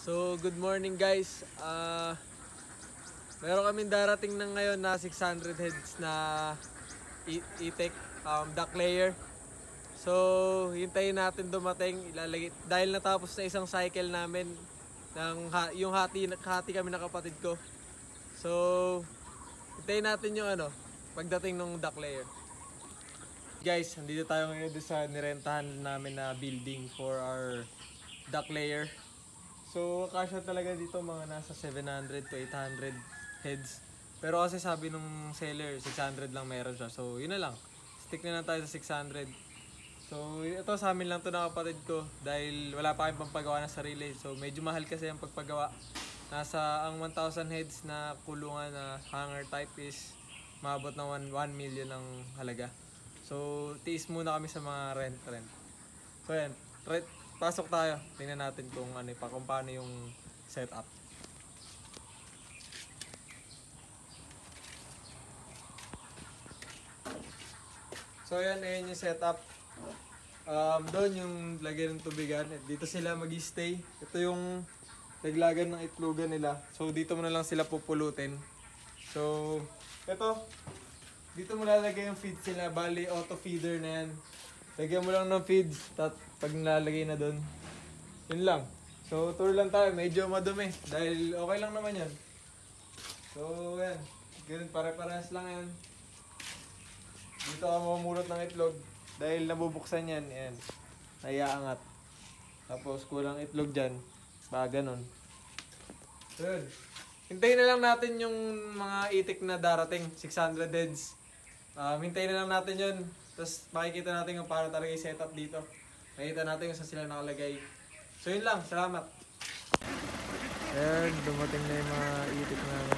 So, good morning guys. Meron kaming darating na ngayon na 600 heads na itik, duck layer. So, hintayin natin dumating. Ilalagay, dahil natapos na isang cycle namin ng yung hati kami ng kapatid ko. So, hintayin natin yung pagdating ng duck layer. Guys, nandito tayo ngayon sa nirentahan namin na building for our duck layer. So, kasya talaga dito mga nasa 700 to 800 heads. Pero kasi sabi nung seller, 600 lang meron siya. So, yun na lang. Stick na lang tayo sa 600. So, ito sa amin lang to ng kapatid ko. Dahil wala pa kayong pampagawa na sarili. So, medyo mahal kasi ang pagpagawa. Ang 1,000 heads na kulungan na hanger type is maabot ng 1 million ang halaga. So, tiis muna kami sa mga rent. So, yan. Pasok tayo. Tingnan natin kung paano yung setup. So, ayan yung setup. Doon yung lagyan ng tubigan. Dito sila mag-stay. Ito yung laglagan ng itlogan nila. So, dito mo na lang sila pupulutin. So, ito. Dito mo lalagay yung feeds sila. Bali, auto feeder na yan. Lagyan mo lang ng feeds. Pag nilalagay na doon. Yun lang. So, tour lang tayo. Medyo madumi. Dahil okay lang naman yan. So, yan. Ganun, pare-parehas lang yan. Dito ka mamumulot ng itlog. Dahil nabubuksan yan. Yan. Naiaangat. Tapos, kulang itlog dyan. Ganun. So, yun. Hintayin na lang natin yung mga itik na darating. 600 heads. Hintayin na lang natin yun. Tapos makikita natin kung paano talaga i-setup dito. Makikita natin kung saan sila nakalagay. So yun lang, salamat. Ayan, dumating na yung mga itik namin.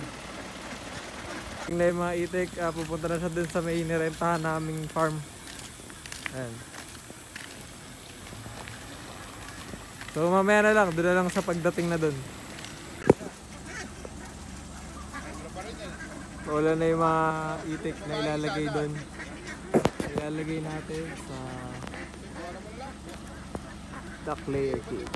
Dumating na yung mga itik, pupunta na siya dun sa may inirentahan naming farm. Ayan. So mamaya na lang, dun na lang sa pagdating na dun. So, wala na yung mga itik na ilalagay dun. Ilalagay natin sa duck layer cage.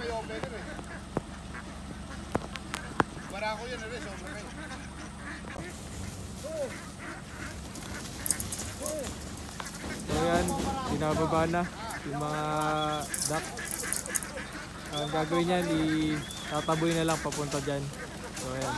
So yan, binababa na yung mga duck. Ang gagawin yan, itataboy na lang papunta dyan. So yan.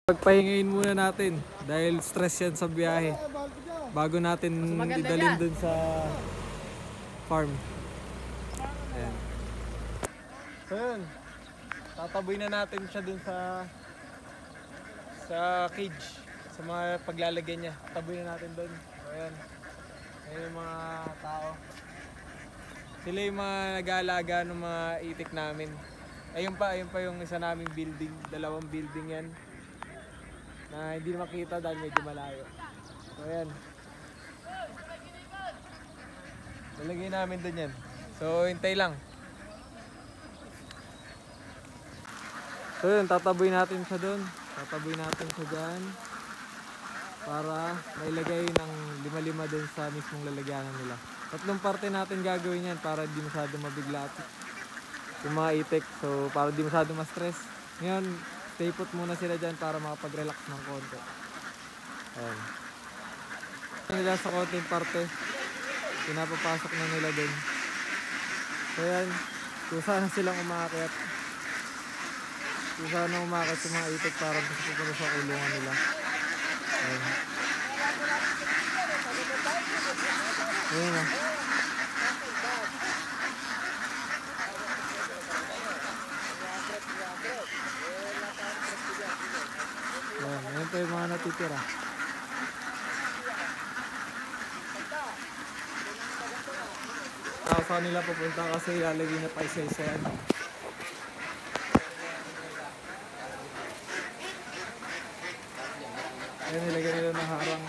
Pagpahingayin muna natin dahil stress yan sa biyahe bago natin idalhin dun sa farm. Ayan. So yun, tataboy na natin siya dun sa cage, sa mga paglalagyan niya. Tataboy na natin dun. So ayan, ayan yung mga tao. Sila yung mga nag-aalaga ng mga itik namin. Ayun pa yung isa naming building, 2 building yan na hindi makita dahil medyo malayo. So ayan, nalagay namin dun yan. So hintay lang. So yun, tataboy natin siya dun. Tataboy natin siya dyan para mailagay ng 5-5 dun sa mismong lalagyanan nila. 3 parte natin gagawin yan para di masyado mabigla yung mga itik. So para di masyado ma-stress. Ngayon, stay put muna sila dyan para makapag-relax ng konti. Ayan. Nila sa konting parte, pinapapasok na nila dun. So ayan, kusa na silang umakyat. Kusa na umakyat yung mga itik para pupunta sa kulungan nila. Ayan. Ayan na. Ayan pa yung mga natitira. sa kanila pupunta kasi ilalagay na pa isa-isa yan. Ayan, nilagay nila ng harang.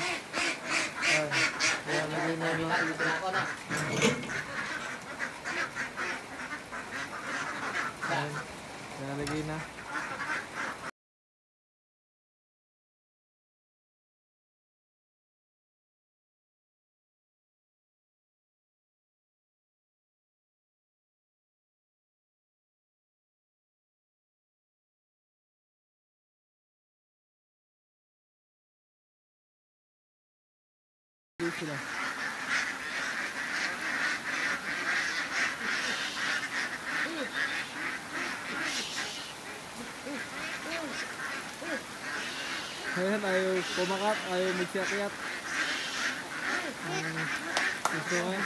Ayan, ilalagay na yung iba. Ayan, ilalagay na. Sila. Ayan, ayaw kumakat, ayaw magsiakyat. Gusto nga.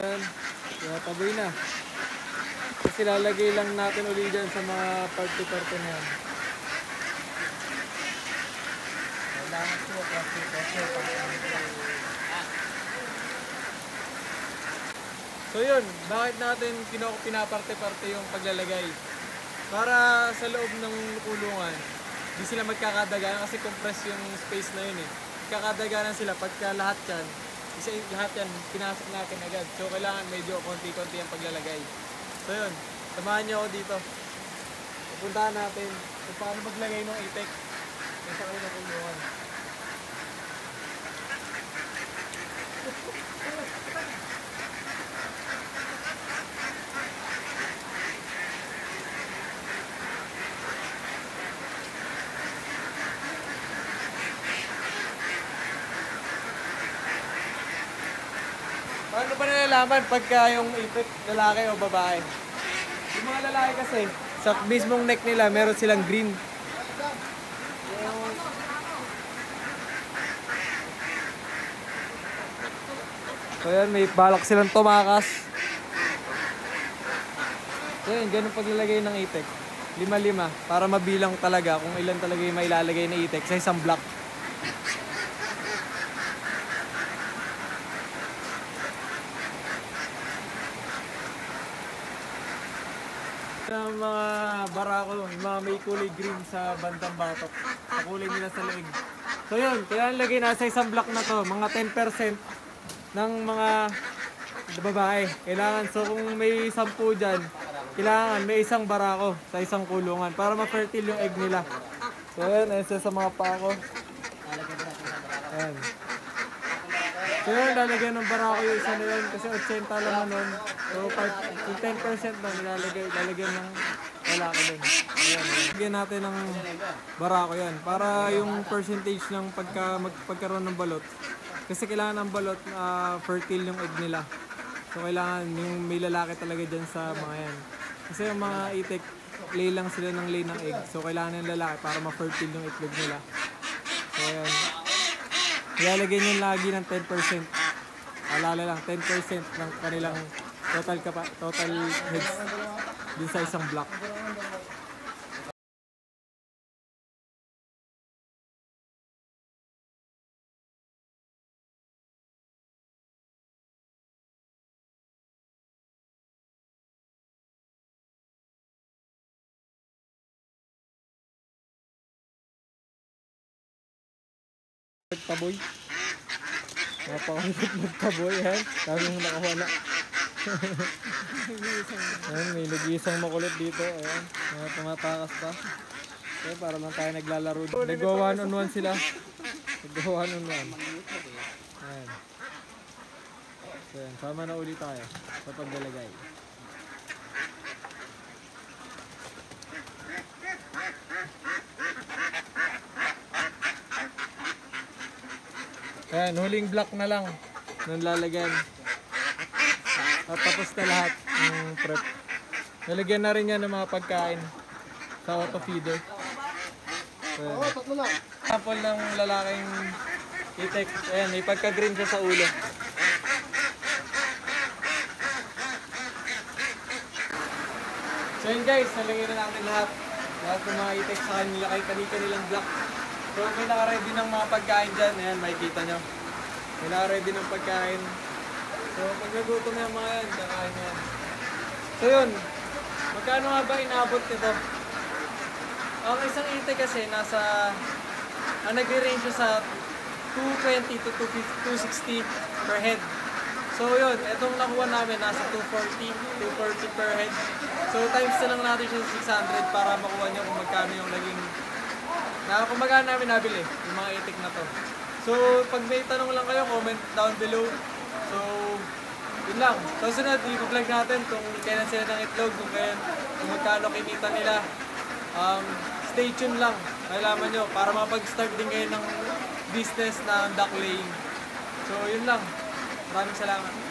Ayan, kaya taboy na. Kasi lalagay lang natin ulit dyan sa mga parte-parte na yan. So yun, bakit natin pinaparte-parte yung paglalagay? Para sa loob ng kulungan, di sila magkakadaganan kasi compress yung space na yun eh. Kakadaganan sila pagka lahat yan, pinasok natin agad. So kailangan medyo konti-konti ang paglalagay. So yun, samahan niyo ako dito. Pupuntahan natin kung paano maglagay ng itek sa kanilang kulungan. Paano ba nalalaman pagka yung itik lalaki o babae? Yung mga lalaki kasi, sa mismong neck nila, meron silang green. So yan, may balak silang tumakas. So yan, ganun paglalagay ng itik. 5-5, para mabilang talaga kung ilan talaga yung mailalagay na itik sa isang block. Yung mga barako, yung mga may kulay green sa bandang batok, sa kulay nila sa leeg. So yun, kailangan lagay na sa isang block na to, mga 10% ng mga babae. Kailangan, so kung may 10 dyan, kailangan may isang barako sa isang kulungan para ma-fertile yung egg nila. So yun, ayun sa mga pako. Ayan. So yun, lalagyan ng barako yung isa na yun kasi 80 laman nun. So yung 10% na lalagyan ng lalaki dun. Ayan, lalagyan natin ng barako yan para yung percentage ng pagkaroon ng balot. Kasi kailangan ng balot fertile yung egg nila. So kailangan yung may lalaki talaga dyan sa mga yan. Kasi yung mga itik, lay lang sila ng lay ng egg. So kailangan ng lalaki para ma-fertile yung itlog nila. So ayan. Ilalagay nyo lagi ng 10%. Alala lang, 10% ng kanilang total heads din sa isang block. Nagtaboy. Napakahirap nagtaboy yan. Dami yung nakawala. Ayan, may nag-iisang makulit dito. Ayan, mga tumatakas pa. Okay, para lang tayo naglalaro. Nag-1 on 1 sila. Nag-1 on 1. Ayan. So ayan, sama na ulit tayo sa paglalagay. Ayan, huling block na lang nang lalagyan. At tapos na lahat ng prep. Lalagyan na rin yan ng mga pagkain sa auto feeder. So, sample ng lalaking itik. Ayan, may pagka-green siya sa ulo. So yun guys, nalagyan na natin lahat. Lahat ng mga itik sa kanila kay kanilang block. So may naka-ready ng mga pagkain dyan. Ayan, makikita nyo. May naka-ready ng pagkain. So, pag nagutom yung mga yan, kakain yan. So, yun. Magkano nga ba inabot nito? Ang isang itik kasi nagre-range siya sa 220 to 260 per head. So yun, itong nakuha namin nasa 240 per head. So times na lang natin siya sa 600 para makuha niyo kung magkano yung kung magkano namin nabili yung mga itik na to. So pag may tanong lang kayo, comment down below. So yun lang. So sunod, i-vlog natin kung kailan sila ng itlog, kung magkano kinita nila. Stay tuned lang. Kailangan nyo para mapag-start din kayo ng business ng duck laying. So yun lang. Maraming salamat.